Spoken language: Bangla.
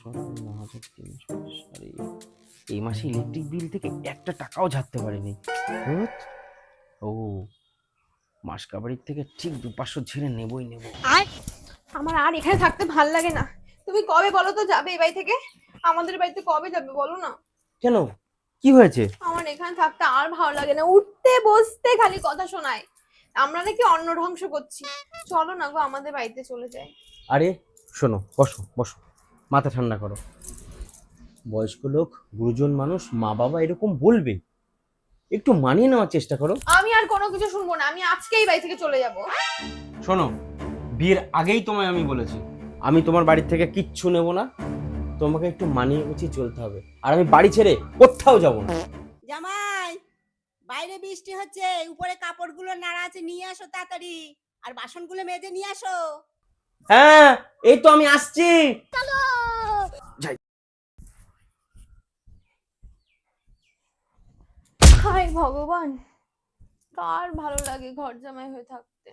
9,350। আরে এই মাসে ইলেকট্রিক বিল থেকে একটা টাকাও ঝাড়তে পারিনি। ধুৎ। ও মাস কাবাড়ির থেকে ঠিক 2-500 ঝেড়ে নেবই নেব। আমার আর এখানে থাকতে ভাল লাগে না। তুমি কবে বলো তো যাবে এই বাড়ি থেকে? আমাদের বাড়িতে কবে যাবে বলো না? কেন, কি হয়েছে? আমার এখানে থাকতে আর ভালো লাগে না, উঠতে বসতে খালি কথা শোনায়। আমরা নাকি অন্ন ধ্বংস করছি। চলো না গো আমাদের বাড়িতে চলে যাই। আরে শোনো, বসো বসো, মাথা ঠান্ডা করো। বয়স্ক লোক, গুরুজন মানুষ, মা বাবা এরকম বলবে, একটু মানিয়ে নেওয়ার চেষ্টা করো। আমি আর কোনো কিছু শুনবো না, আমি আজকেই বাড়ি থেকে চলে যাব। শোনো, বিয়ের আগেই তোমায় আমি বলেছি আমি তোমার বাড়ি থেকে কিচ্ছু নেব না, তোমাকে একটু মানিয়ে গুছিয়ে চলতে হবে, আর আমি বাড়ি ছেড়ে কোথাও যাব না। জামাই, বাইরে বৃষ্টি হচ্ছে, উপরে কাপড়গুলো নাড়া আছে, নিয়ে আসো তাড়াতাড়ি। আর বাসনগুলো মেজে নিয়ে আসো। হ্যাঁ, এই তো আমি আসছি। যাই। হায় ভগবান, কার ভালো লাগে ঘর জামাই হয়ে থাকতে।